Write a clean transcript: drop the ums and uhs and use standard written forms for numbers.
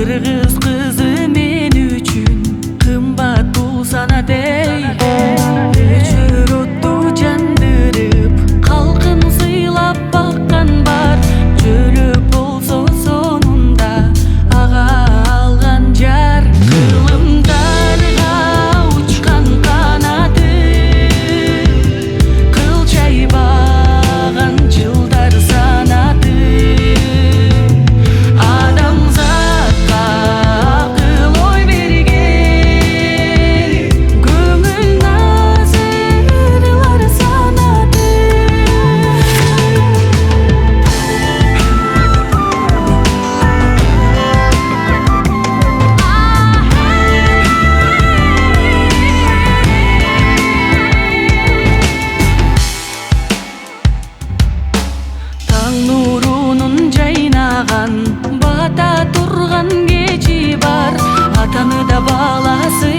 Кыргыз кызы мен үчүн кымбат бул санат эй. Өчөр отту жандырып калкын сыйлап баккан бар. Жөлөк болсо сонунда ага алган жар. Кылымдарга учкан канаты кылчайбаган жылдар санаты. Адамзатка акыл ой берген көңүл назырлар санаты. Таң нурунун жайнаган бата турган кечи бар. Атаны да баласы